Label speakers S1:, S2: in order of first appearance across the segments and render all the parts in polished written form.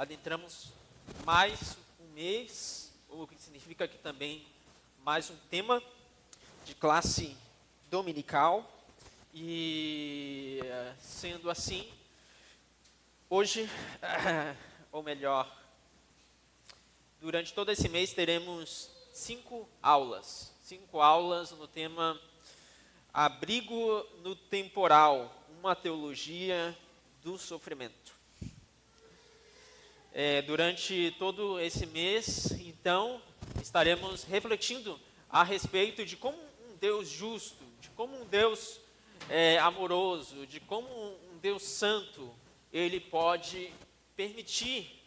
S1: adentramos mais um mês, o que significa que também mais um tema de classe dominical. E sendo assim, hoje, ou melhor, durante todo esse mês teremos 5 aulas no tema Abrigo no Temporal, uma teologia do sofrimento. Durante todo esse mês, então, estaremos refletindo a respeito de como um Deus justo, de como um Deus amoroso, de como um Deus santo, ele pode permitir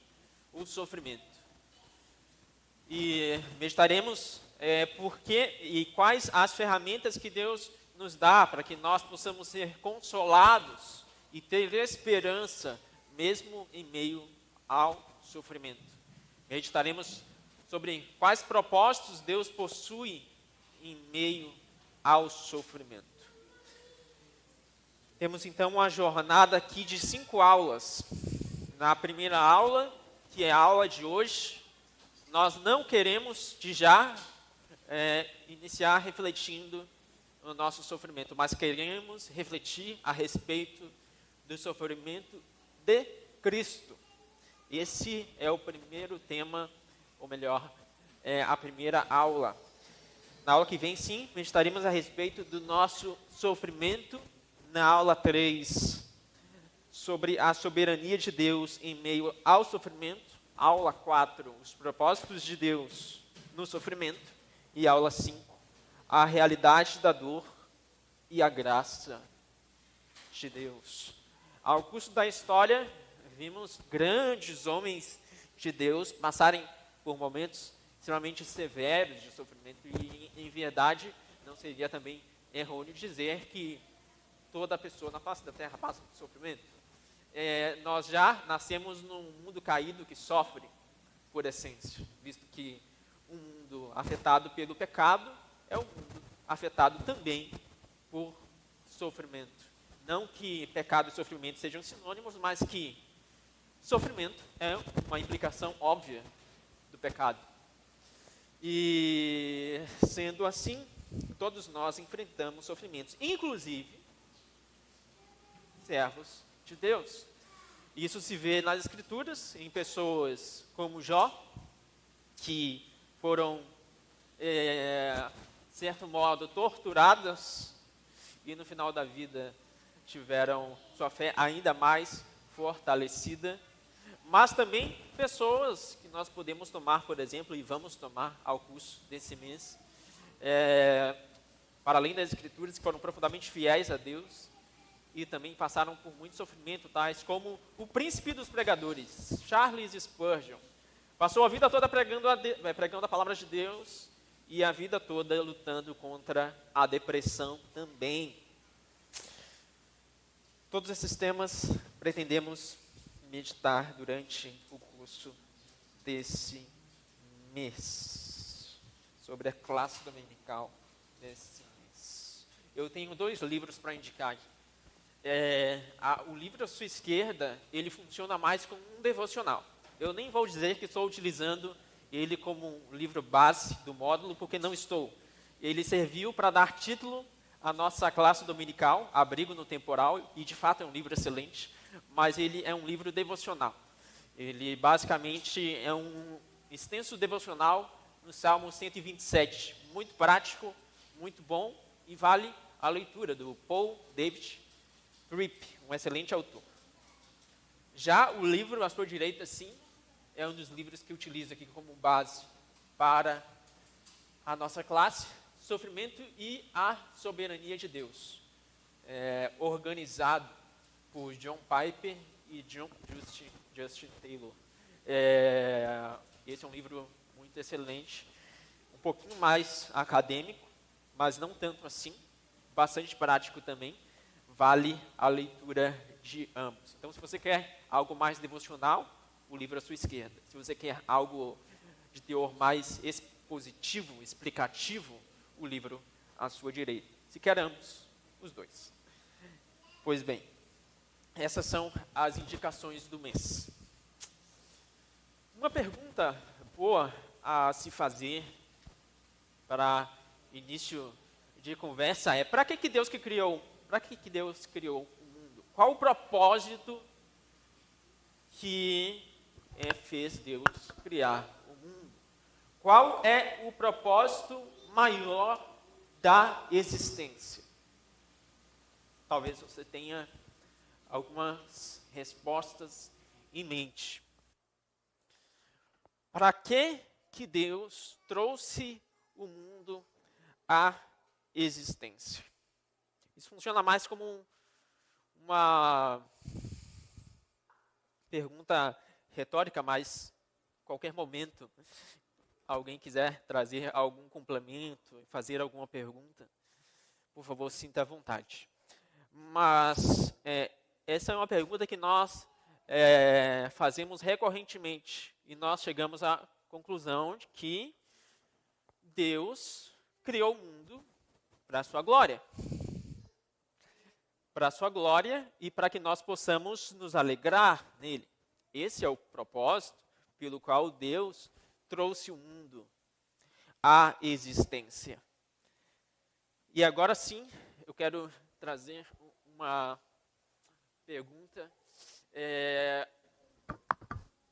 S1: o sofrimento. E meditaremos porque e quais as ferramentas que Deus nos dá para que nós possamos ser consolados e ter esperança mesmo em meio ao sofrimento. Meditaremos sobre quais propósitos Deus possui em meio ao sofrimento. Temos então uma jornada aqui de 5 aulas. Na primeira aula, que é a aula de hoje, nós não queremos de já iniciar refletindo no nosso sofrimento, mas queremos refletir a respeito do sofrimento de Cristo. Esse é o primeiro tema, ou melhor, a primeira aula. Na aula que vem, sim, meditaremos a respeito do nosso sofrimento. Na aula 3, sobre a soberania de Deus em meio ao sofrimento. Aula 4, os propósitos de Deus no sofrimento. E aula 5, a realidade da dor e a graça de Deus. Ao curso da história, vimos grandes homens de Deus passarem por momentos extremamente severos de sofrimento. E, em verdade, não seria também errôneo dizer que toda pessoa na face da terra passa por sofrimento. Nós já nascemos num mundo caído que sofre por essência, visto que um mundo afetado pelo pecado é um mundo afetado também por sofrimento. Não que pecado e sofrimento sejam sinônimos, mas que sofrimento é uma implicação óbvia do pecado. E, sendo assim, todos nós enfrentamos sofrimentos, inclusive servos de Deus. Isso se vê nas Escrituras, em pessoas como Jó, que foram, de certo modo, torturadas e no final da vida tiveram sua fé ainda mais fortalecida. Mas também pessoas que nós podemos tomar, por exemplo, e vamos tomar ao curso desse mês, para além das Escrituras, que foram profundamente fiéis a Deus e também passaram por muito sofrimento, tais como o príncipe dos pregadores, Charles Spurgeon. Passou a vida toda pregando a palavra de Deus e a vida toda lutando contra a depressão também. Todos esses temas pretendemos meditar durante o curso desse mês, sobre a classe dominical desse mês. Eu tenho 2 livros para indicar aqui. O livro à sua esquerda, ele funciona mais como um devocional. Eu nem vou dizer que estou utilizando ele como um livro base do módulo, porque não estou. Ele serviu para dar título à nossa classe dominical, Abrigo no Temporal, e de fato é um livro excelente, mas ele é um livro devocional. Ele basicamente é um extenso devocional no Salmo 127, muito prático, muito bom, e vale a leitura do Paul David Tripp, um excelente autor. Já o livro à sua direita, sim, é um dos livros que eu utilizo aqui como base para a nossa classe, Sofrimento e a Soberania de Deus, organizado por John Piper e Justin Taylor. Esse é um livro muito excelente, um pouquinho mais acadêmico, mas não tanto assim, bastante prático também. Vale a leitura de ambos. Então, se você quer algo mais devocional, o livro à sua esquerda. Se você quer algo de teor mais expositivo, explicativo, o livro à sua direita. Se quer ambos, os 2. Pois bem, essas são as indicações do mês. Uma pergunta boa a se fazer para início de conversa é: para que Deus criou o mundo? Qual o propósito que fez Deus criar o mundo? Qual é o propósito maior da existência? Talvez você tenha algumas respostas em mente. Para que Deus trouxe o mundo à existência? Isso funciona mais como uma pergunta retórica, mas em qualquer momento alguém quiser trazer algum complemento, fazer alguma pergunta, por favor, sinta à vontade. Mas essa é uma pergunta que nós fazemos recorrentemente e nós chegamos à conclusão de que Deus criou o mundo para a sua glória. Para a sua glória e para que nós possamos nos alegrar nele. Esse é o propósito pelo qual Deus trouxe o mundo à existência. E agora sim, eu quero trazer uma pergunta.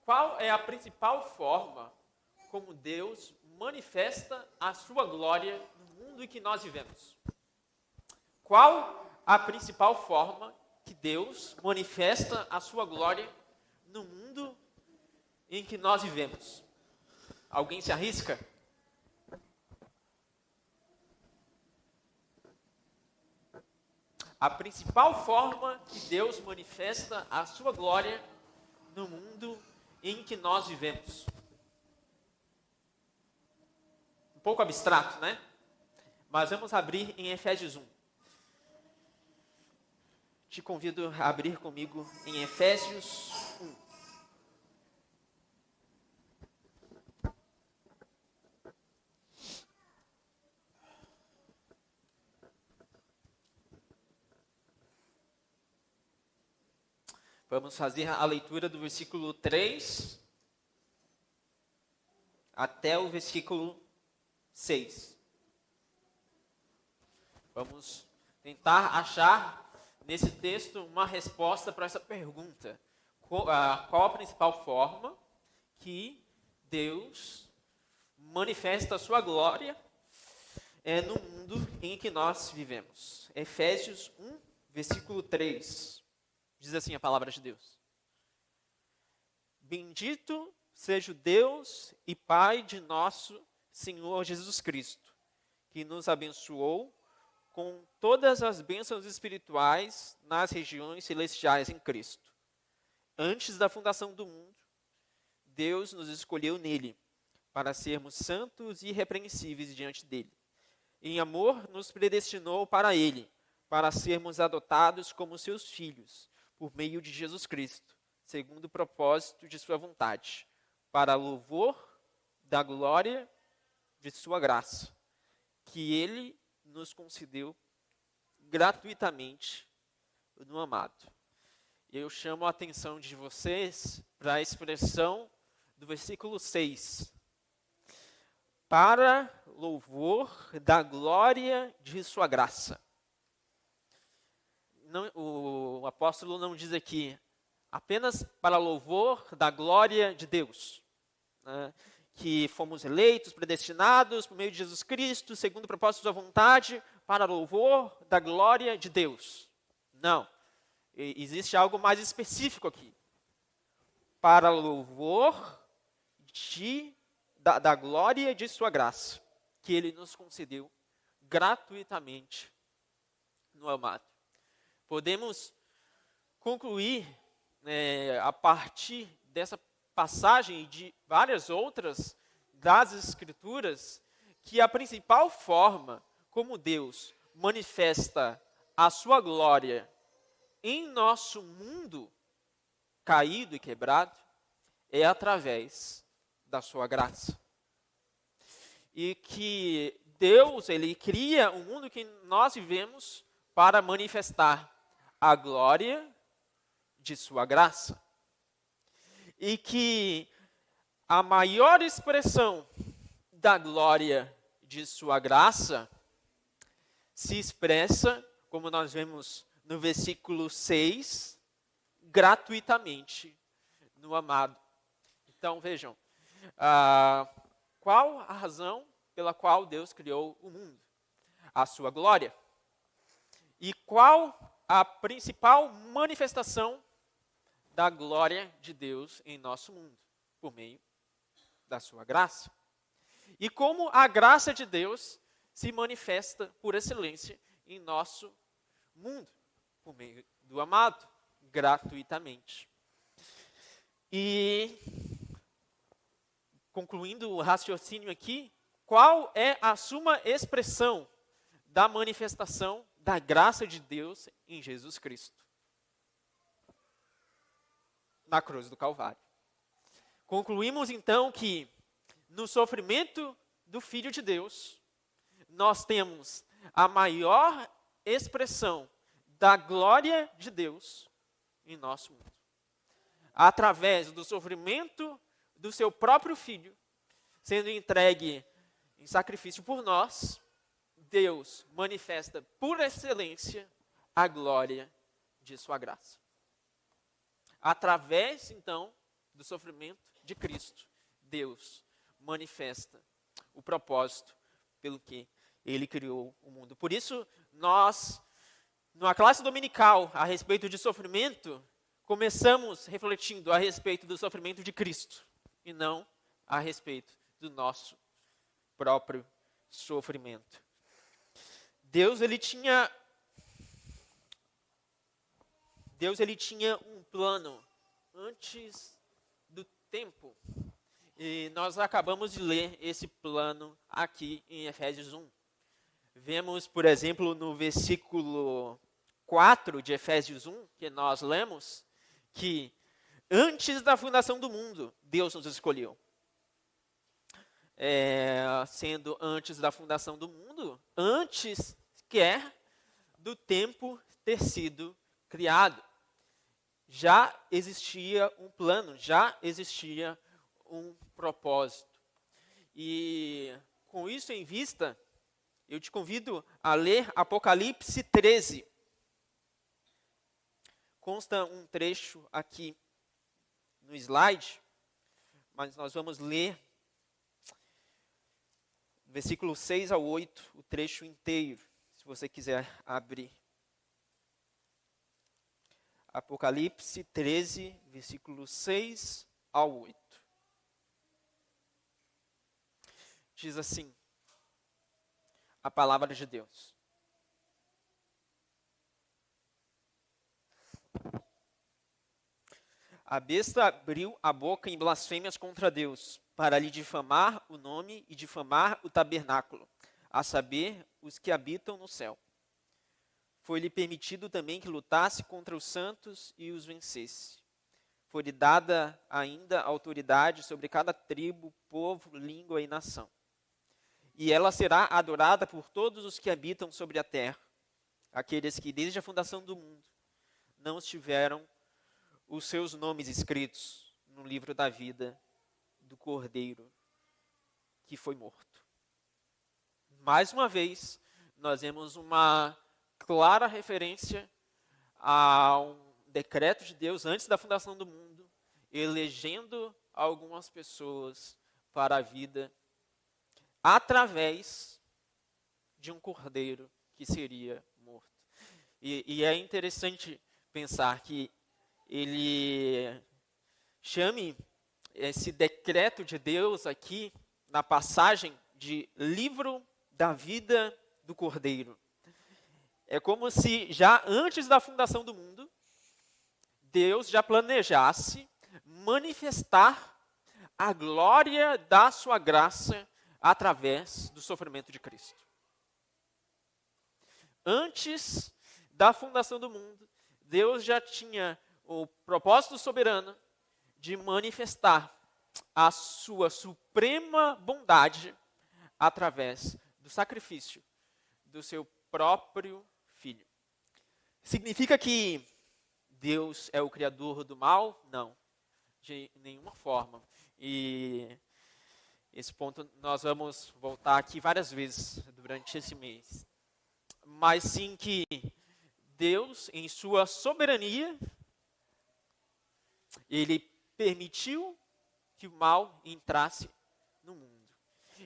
S1: Qual é a principal forma como Deus manifesta a sua glória no mundo em que nós vivemos? Qual a principal forma que Deus manifesta a sua glória no mundo em que nós vivemos? Alguém se arrisca? A principal forma que Deus manifesta a sua glória no mundo em que nós vivemos. Um pouco abstrato, né? Mas vamos abrir em Efésios 1. Te convido a abrir comigo em Efésios 1. Vamos fazer a leitura do versículo 3 até o versículo 6. Vamos tentar achar nesse texto uma resposta para essa pergunta. Qual a principal forma que Deus manifesta a sua glória no mundo em que nós vivemos? Efésios 1, versículo 3. Diz assim a palavra de Deus: Bendito seja o Deus e Pai de nosso Senhor Jesus Cristo, que nos abençoou com todas as bênçãos espirituais nas regiões celestiais em Cristo. Antes da fundação do mundo, Deus nos escolheu nele, para sermos santos e irrepreensíveis diante dele. Em amor, nos predestinou para ele, para sermos adotados como seus filhos, por meio de Jesus Cristo, segundo o propósito de sua vontade, para louvor da glória de sua graça, que ele nos concedeu gratuitamente no amado. Eu chamo a atenção de vocês para a expressão do versículo 6. Para louvor da glória de sua graça. Não, o apóstolo não diz aqui apenas para louvor da glória de Deus, né, que fomos eleitos, predestinados por meio de Jesus Cristo, segundo o propósito de sua vontade, para louvor da glória de Deus. Não, existe algo mais específico aqui. Para louvor da glória de sua graça, que ele nos concedeu gratuitamente no amado. Podemos concluir, a partir dessa passagem e de várias outras das Escrituras, que a principal forma como Deus manifesta a sua glória em nosso mundo caído e quebrado é através da sua graça. E que Deus, ele cria o mundo que nós vivemos para manifestar a glória de sua graça. E que a maior expressão da glória de sua graça se expressa, como nós vemos no versículo 6, gratuitamente no amado. Então, vejam, qual a razão pela qual Deus criou o mundo? A sua glória. E qual a principal manifestação da glória de Deus em nosso mundo? Por meio da sua graça. E como a graça de Deus se manifesta por excelência em nosso mundo? Por meio do amado, gratuitamente. E, concluindo o raciocínio aqui, qual é a suma expressão da manifestação da graça de Deus em Jesus Cristo? Na cruz do Calvário. Concluímos então que no sofrimento do Filho de Deus, nós temos a maior expressão da glória de Deus em nosso mundo. Através do sofrimento do seu próprio Filho, sendo entregue em sacrifício por nós, Deus manifesta por excelência a glória de sua graça. Através, então, do sofrimento de Cristo, Deus manifesta o propósito pelo que Ele criou o mundo. Por isso, nós, numa classe dominical a respeito de sofrimento, começamos refletindo a respeito do sofrimento de Cristo e não a respeito do nosso próprio sofrimento. Deus ele tinha um plano antes do tempo. E nós acabamos de ler esse plano aqui em Efésios 1. Vemos, por exemplo, no versículo 4 de Efésios 1, que nós lemos, que antes da fundação do mundo, Deus nos escolheu. Sendo antes da fundação do mundo, antes sequer do tempo ter sido criado. Já existia um plano, já existia um propósito. E com isso em vista, eu te convido a ler Apocalipse 13. Consta um trecho aqui no slide, mas nós vamos ler versículo 6 ao 8, o trecho inteiro, se você quiser abrir. Apocalipse 13, versículo 6 ao 8. Diz assim a palavra de Deus. A besta abriu a boca em blasfêmias contra Deus, para lhe difamar o nome e difamar o tabernáculo, a saber, os que habitam no céu. Foi-lhe permitido também que lutasse contra os santos e os vencesse. Foi-lhe dada ainda autoridade sobre cada tribo, povo, língua e nação. E ela será adorada por todos os que habitam sobre a terra, aqueles que desde a fundação do mundo não tiveram os seus nomes escritos no livro da vida do Cordeiro que foi morto. Mais uma vez, nós vemos uma clara referência a um decreto de Deus antes da fundação do mundo, elegendo algumas pessoas para a vida através de um cordeiro que seria morto. E é interessante pensar que ele chame esse decreto de Deus aqui na passagem de livro da vida do Cordeiro. É como se já antes da fundação do mundo, Deus já planejasse manifestar a glória da sua graça através do sofrimento de Cristo. Antes da fundação do mundo, Deus já tinha o propósito soberano de manifestar a sua suprema bondade através do sacrifício do seu próprio Filho. Significa que Deus é o criador do mal? Não. de nenhuma forma. E esse ponto nós vamos voltar aqui várias vezes durante esse mês. Mas sim que Deus, em sua soberania, Ele permitiu que o mal entrasse no mundo.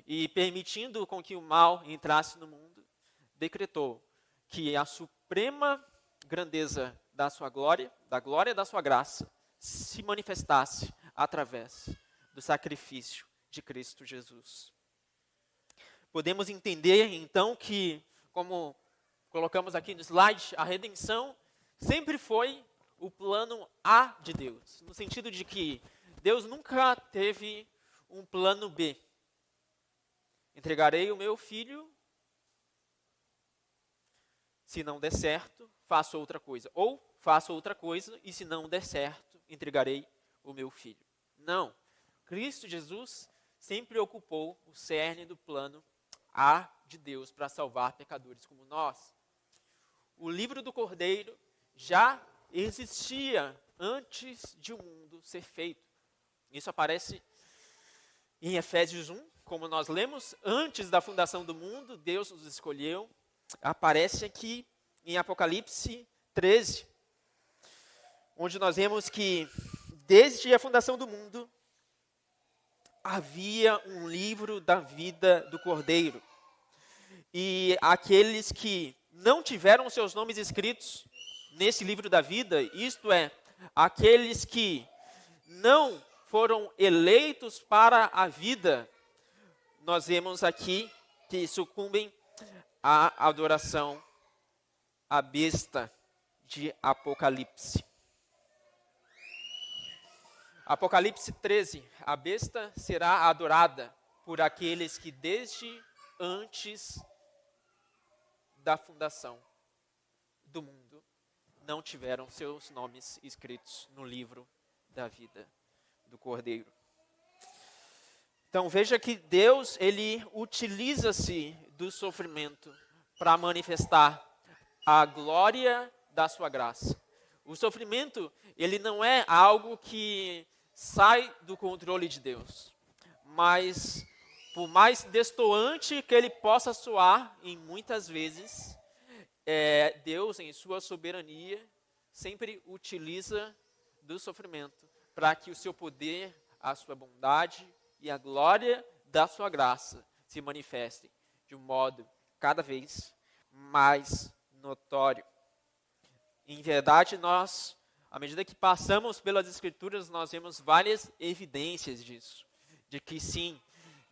S1: E permitindo com que o mal entrasse no mundo, decretou que a suprema grandeza da sua glória, da glória da sua graça, se manifestasse através do sacrifício de Cristo Jesus. Podemos entender, então, que, como colocamos aqui no slide, a redenção sempre foi o plano A de Deus, no sentido de que Deus nunca teve um plano B. Entregarei o meu filho, se não der certo, faço outra coisa. Ou faço outra coisa, e se não der certo, entregarei o meu filho. Não. Cristo Jesus sempre ocupou o cerne do plano A de Deus para salvar pecadores como nós. O livro do Cordeiro já existia antes de o mundo ser feito. Isso aparece em Efésios 1, como nós lemos, antes da fundação do mundo, Deus nos escolheu. Aparece aqui em Apocalipse 13, onde nós vemos que desde a fundação do mundo, havia um livro da vida do Cordeiro. E aqueles que não tiveram seus nomes escritos nesse livro da vida, isto é, aqueles que não foram eleitos para a vida, nós vemos aqui que sucumbem à adoração à besta de Apocalipse. Apocalipse 13, a besta será adorada por aqueles que desde antes da fundação do mundo não tiveram seus nomes escritos no livro da vida do Cordeiro. Então veja que Deus, ele utiliza-se do sofrimento para manifestar a glória da sua graça. O sofrimento, ele não é algo que sai do controle de Deus, mas por mais destoante que ele possa soar, em muitas vezes, Deus, em sua soberania, sempre utiliza do sofrimento para que o seu poder, a sua bondade e a glória da sua graça se manifestem de um modo cada vez mais notório. Em verdade, nós, à medida que passamos pelas Escrituras, nós vemos várias evidências disso, de que sim,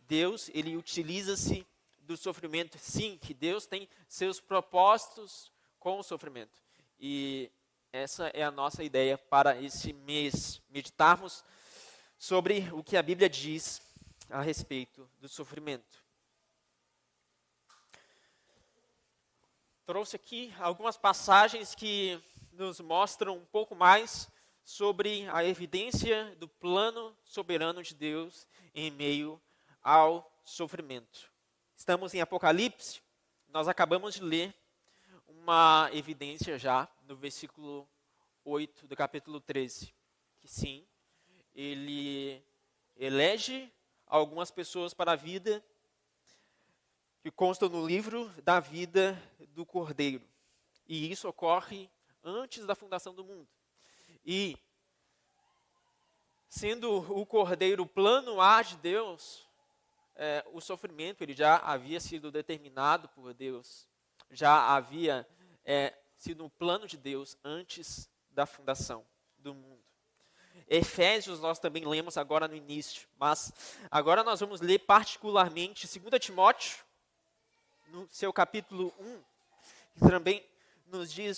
S1: Deus, ele utiliza-se do sofrimento, sim, que Deus tem seus propósitos com o sofrimento. E essa é a nossa ideia para esse mês, meditarmos sobre o que a Bíblia diz a respeito do sofrimento. Trouxe aqui algumas passagens que nos mostram um pouco mais sobre a evidência do plano soberano de Deus em meio ao sofrimento. Estamos em Apocalipse, nós acabamos de ler uma evidência já no versículo 8 do capítulo 13, que sim, ele elege algumas pessoas para a vida que constam no livro da vida do Cordeiro. E isso ocorre antes da fundação do mundo. E, sendo o Cordeiro o plano A de Deus, o sofrimento ele já havia sido determinado por Deus, já havia sido um plano de Deus antes da fundação do mundo. Efésios nós também lemos agora no início, mas agora nós vamos ler particularmente 2 Timóteo, no seu capítulo 1, que também nos diz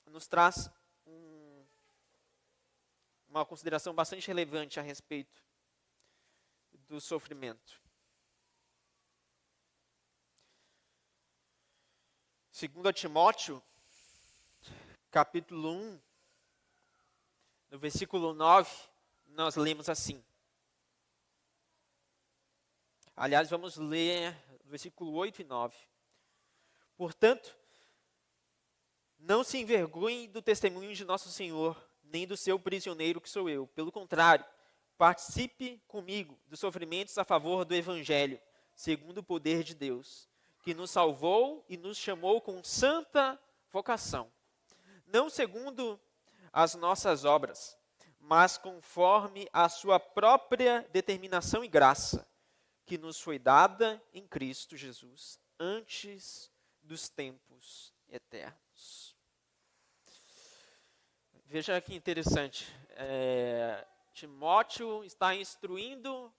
S1: nos traz uma consideração bastante relevante a respeito do sofrimento. 2 Timóteo, capítulo 1, no versículo 9, nós lemos assim. Aliás, vamos ler versículo 8 e 9. Portanto, não se envergonhem do testemunho de nosso Senhor, nem do seu prisioneiro que sou eu. Pelo contrário, participe comigo dos sofrimentos a favor do Evangelho, segundo o poder de Deus, que nos salvou e nos chamou com santa vocação, não segundo as nossas obras, mas conforme a sua própria determinação e graça, que nos foi dada em Cristo Jesus, antes dos tempos eternos. Veja que interessante. Timóteo está instruindo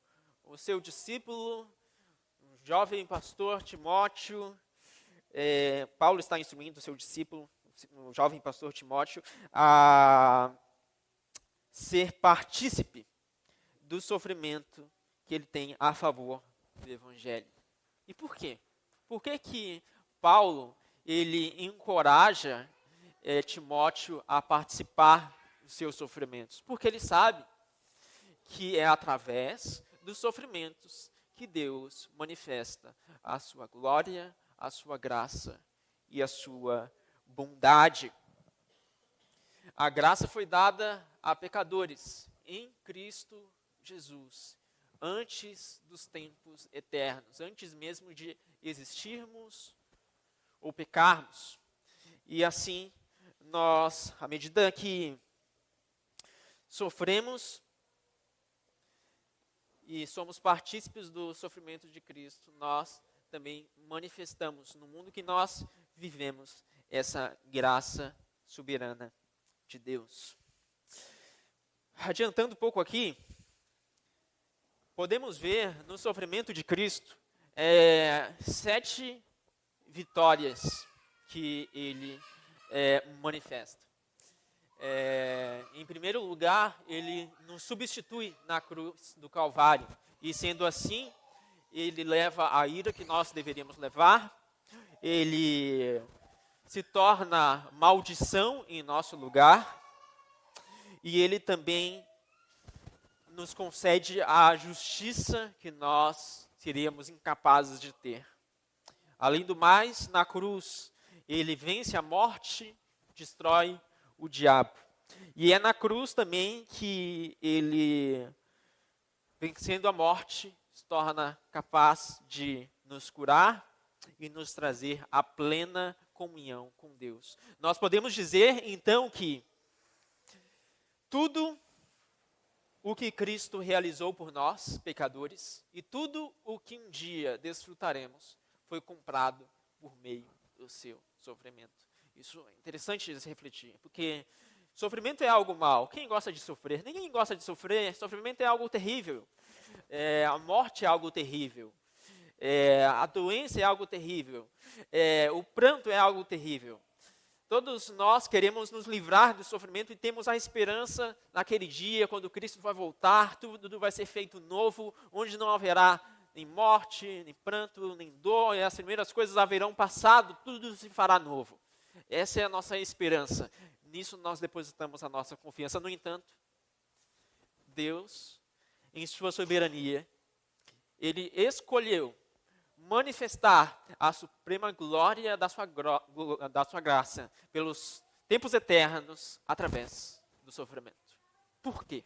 S1: o seu discípulo, o jovem pastor Timóteo. Paulo está instruindo o seu discípulo, o jovem pastor Timóteo, a ser partícipe do sofrimento que ele tem a favor do Evangelho. E por quê? Por que Paulo ele encoraja Timóteo a participar dos seus sofrimentos? Porque ele sabe que é através dos sofrimentos que Deus manifesta a sua glória, a sua graça e a sua bondade. A graça foi dada a pecadores em Cristo Jesus, antes dos tempos eternos, antes mesmo de existirmos ou pecarmos. E assim, nós, à medida que sofremos e somos partícipes do sofrimento de Cristo, nós também manifestamos no mundo que nós vivemos essa graça soberana de Deus. Adiantando um pouco aqui, podemos ver no sofrimento de Cristo 7 vitórias que ele manifesta. Em primeiro lugar, ele nos substitui na cruz do Calvário. E sendo assim, ele leva a ira que nós deveríamos levar. Ele se torna maldição em nosso lugar. E ele também nos concede a justiça que nós seríamos incapazes de ter. Além do mais, na cruz, ele vence a morte, destrói o diabo. E é na cruz também que ele, vencendo a morte, se torna capaz de nos curar e nos trazer a plena comunhão com Deus. Nós podemos dizer, então, que tudo o que Cristo realizou por nós, pecadores, e tudo o que um dia desfrutaremos, foi comprado por meio do seu sofrimento. Isso é interessante de se refletir, porque sofrimento é algo mal. Quem gosta de sofrer? Ninguém gosta de sofrer. Sofrimento é algo terrível. A morte é algo terrível. A doença é algo terrível. O pranto é algo terrível. Todos nós queremos nos livrar do sofrimento e temos a esperança naquele dia, quando Cristo vai voltar, tudo vai ser feito novo, onde não haverá nem morte, nem pranto, nem dor, e as primeiras coisas haverão passado, tudo se fará novo. Essa é a nossa esperança. Nisso nós depositamos a nossa confiança. No entanto, Deus, em sua soberania, Ele escolheu manifestar a suprema glória da sua graça pelos tempos eternos através do sofrimento. Por quê?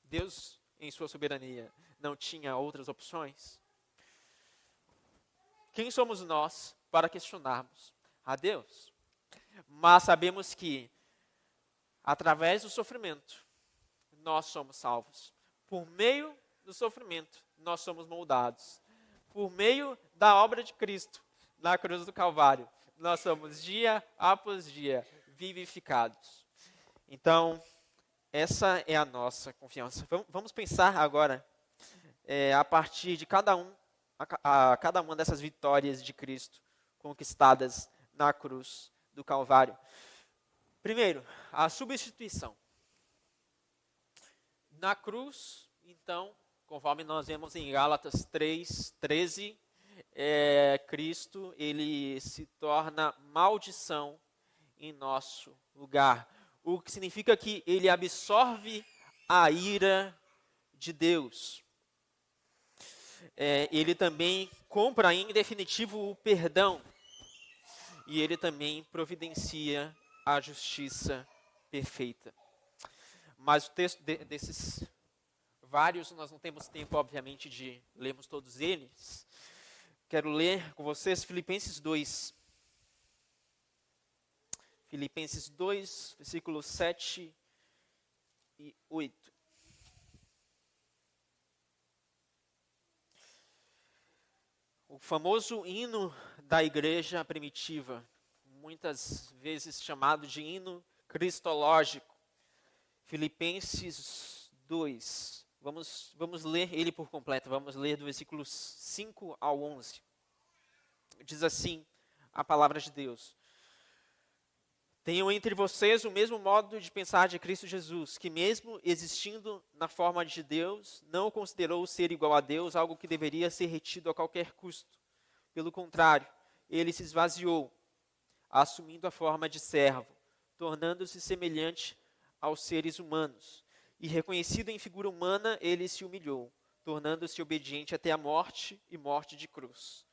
S1: Deus, em sua soberania, não tinha outras opções? Quem somos nós para questionarmos a Deus? Mas sabemos que, através do sofrimento, nós somos salvos. Por meio do sofrimento, nós somos moldados. Por meio da obra de Cristo na cruz do Calvário, nós somos dia após dia vivificados. Então, essa é a nossa confiança. Vamos pensar agora a partir de cada uma dessas vitórias de Cristo conquistadas na cruz do Calvário. Primeiro, a substituição. Na cruz, então, conforme nós vemos em Gálatas 3:13, Cristo ele se torna maldição em nosso lugar. O que significa que ele absorve a ira de Deus. Ele também compra em definitivo o perdão. E ele também providencia a justiça perfeita. Mas o texto desses vários, nós não temos tempo, obviamente, de lermos todos eles. Quero ler com vocês Filipenses 2. Filipenses 2, versículos 7 e 8. O famoso hino da igreja primitiva, muitas vezes chamado de hino cristológico. Filipenses 2. Vamos ler ele por completo. Vamos ler do versículo 5 ao 11. Diz assim a palavra de Deus. Tenham entre vocês o mesmo modo de pensar de Cristo Jesus, que mesmo existindo na forma de Deus, não considerou ser igual a Deus algo que deveria ser retido a qualquer custo. Pelo contrário, ele se esvaziou, assumindo a forma de servo, tornando-se semelhante aos seres humanos. E reconhecido em figura humana, ele se humilhou, tornando-se obediente até a morte e morte de cruz.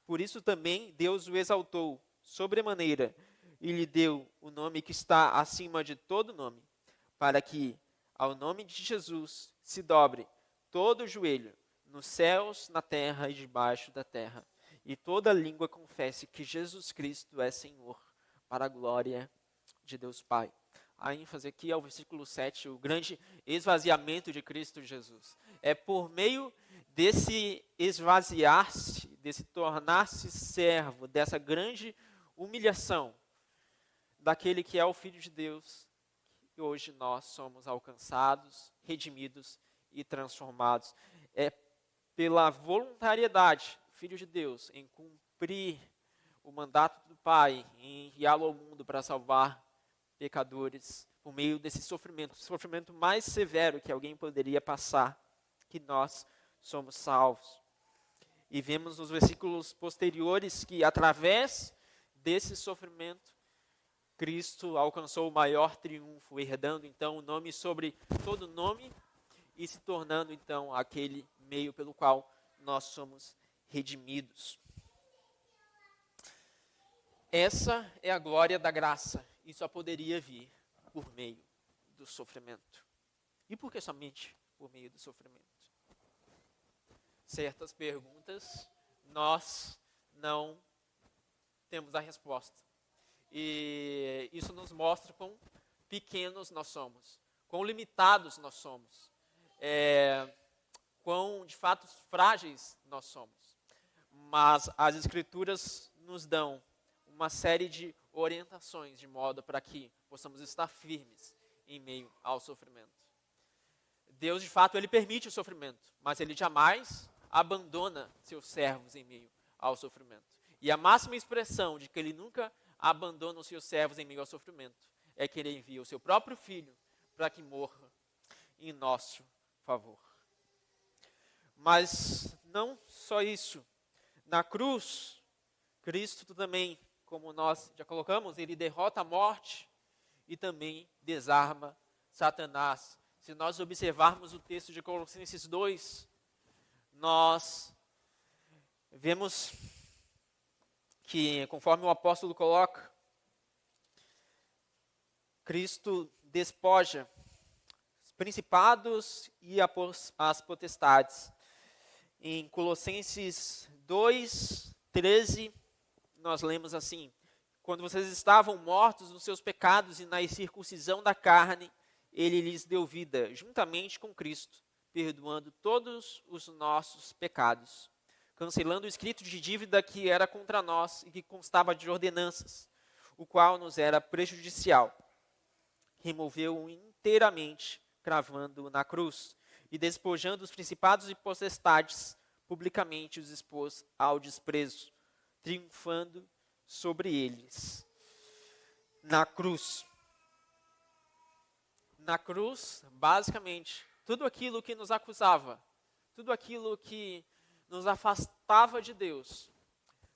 S1: Por isso também Deus o exaltou sobremaneira e lhe deu o nome que está acima de todo nome, para que, ao nome de Jesus, se dobre todo o joelho, nos céus, na terra e debaixo da terra, e toda língua confesse que Jesus Cristo é Senhor, para a glória de Deus Pai. A ênfase aqui é o versículo 7, o grande esvaziamento de Cristo Jesus. É por meio desse esvaziar-se, desse tornar-se servo, dessa grande humilhação daquele que é o Filho de Deus, que hoje nós somos alcançados, redimidos e transformados. É pela voluntariedade do Filho de Deus em cumprir o mandato do Pai, em enviá-lo ao mundo para salvar pecadores, por meio desse sofrimento, o sofrimento mais severo que alguém poderia passar, que nós somos salvos. E vemos nos versículos posteriores que, através desse sofrimento, Cristo alcançou o maior triunfo, herdando então o nome sobre todo nome e se tornando então aquele meio pelo qual nós somos redimidos. Essa é a glória da graça e só poderia vir por meio do sofrimento. E por que somente por meio do sofrimento? Certas perguntas nós não temos a resposta. E isso nos mostra quão pequenos nós somos, quão limitados nós somos, quão, de fato, frágeis nós somos. Mas as Escrituras nos dão uma série de orientações, de modo para que possamos estar firmes em meio ao sofrimento. Deus, de fato, Ele permite o sofrimento, mas Ele jamais abandona seus servos em meio ao sofrimento. E a máxima expressão de que Ele nunca abandona os seus servos em meio ao sofrimento é que Ele envia o seu próprio Filho para que morra em nosso favor. Mas não só isso. Na cruz, Cristo também, como nós já colocamos, Ele derrota a morte e também desarma Satanás. Se nós observarmos o texto de Colossenses 2, nós vemos que, conforme o apóstolo coloca, Cristo despoja os principados e as potestades. Em Colossenses 2, 13, nós lemos assim: quando vocês estavam mortos nos seus pecados e na incircuncisão da carne, Ele lhes deu vida, juntamente com Cristo, perdoando todos os nossos pecados, cancelando o escrito de dívida que era contra nós e que constava de ordenanças, o qual nos era prejudicial. Removeu-o inteiramente, cravando-o na cruz, e despojando os principados e potestades, publicamente os expôs ao desprezo, triunfando sobre eles. Na cruz, basicamente, tudo aquilo que nos acusava, tudo aquilo que nos afastava de Deus,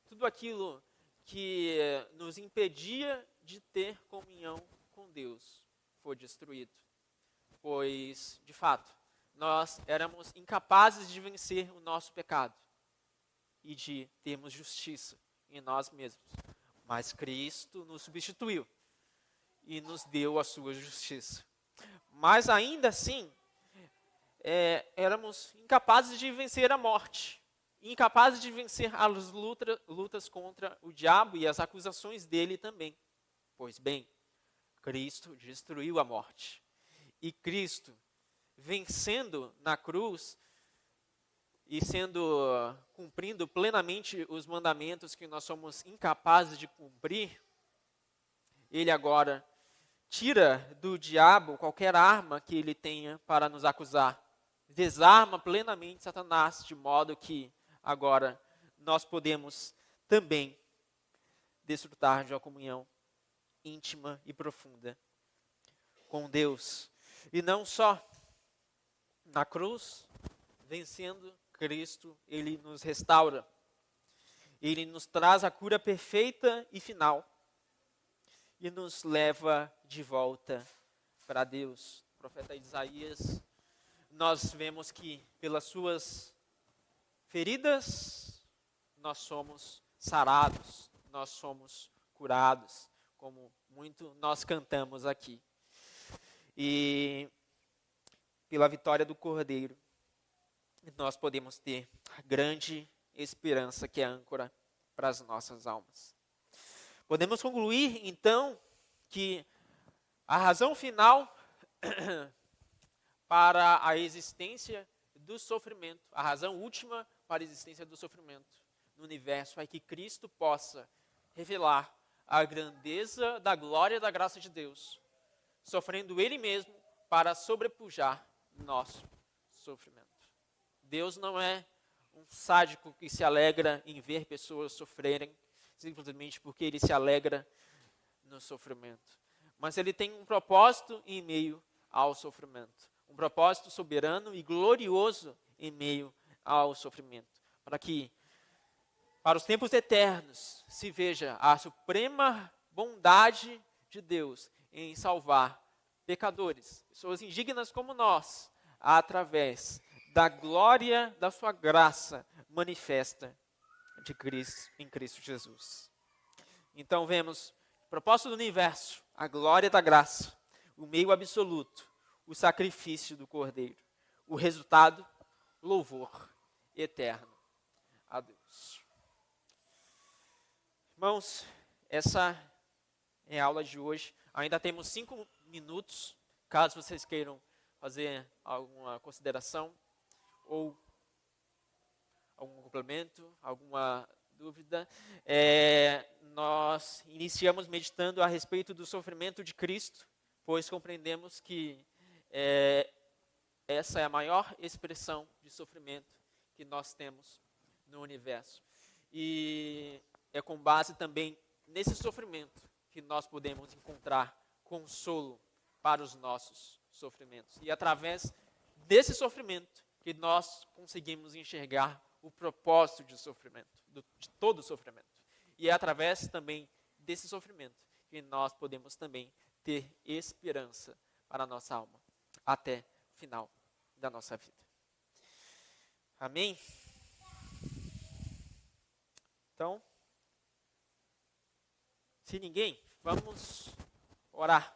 S1: tudo aquilo que nos impedia de ter comunhão com Deus, foi destruído. Pois, de fato, nós éramos incapazes de vencer o nosso pecado e de termos justiça em nós mesmos. Mas Cristo nos substituiu. e nos deu a sua justiça. Mas ainda assim, éramos incapazes de vencer a morte, incapazes de vencer as lutas contra o diabo e as acusações dele também. Pois bem, Cristo destruiu a morte. E Cristo, vencendo na cruz e cumprindo plenamente os mandamentos que nós somos incapazes de cumprir, ele agora tira do diabo qualquer arma que ele tenha para nos acusar. Desarma plenamente Satanás, de modo que agora nós podemos também desfrutar de uma comunhão íntima e profunda com Deus. E não só na cruz, vencendo Cristo, ele nos restaura. Ele nos traz a cura perfeita e final. E nos leva de volta para Deus. O profeta Isaías, nós vemos que pelas suas feridas, nós somos sarados, nós somos curados, como muito nós cantamos aqui. E pela vitória do Cordeiro, nós podemos ter a grande esperança que é âncora para as nossas almas. Podemos concluir, então, que a razão final para a existência do sofrimento, a razão última para a existência do sofrimento no universo é que Cristo possa revelar a grandeza da glória e da graça de Deus, sofrendo Ele mesmo para sobrepujar nosso sofrimento. Deus não é um sádico que se alegra em ver pessoas sofrerem, simplesmente porque Ele se alegra no sofrimento. Mas Ele tem um propósito em meio ao sofrimento. Um propósito soberano e glorioso em meio ao sofrimento. Para que, para os tempos eternos, se veja a suprema bondade de Deus em salvar pecadores, pessoas indignas como nós, através da glória da sua graça manifesta de Cristo, em Cristo Jesus. Então vemos o propósito do universo, a glória da graça, o meio absoluto, o sacrifício do Cordeiro. O resultado, louvor eterno a Deus. Irmãos, essa é a aula de hoje. Ainda temos 5 minutos, caso vocês queiram fazer alguma consideração ou algum complemento, alguma dúvida. Nós iniciamos meditando a respeito do sofrimento de Cristo, pois compreendemos que essa é a maior expressão de sofrimento que nós temos no universo. E é com base também nesse sofrimento que nós podemos encontrar consolo para os nossos sofrimentos. E através desse sofrimento que nós conseguimos enxergar o propósito de sofrimento, de todo sofrimento. E é através também desse sofrimento que nós podemos também ter esperança para a nossa alma, até o final da nossa vida. Amém? Então, se ninguém, vamos orar.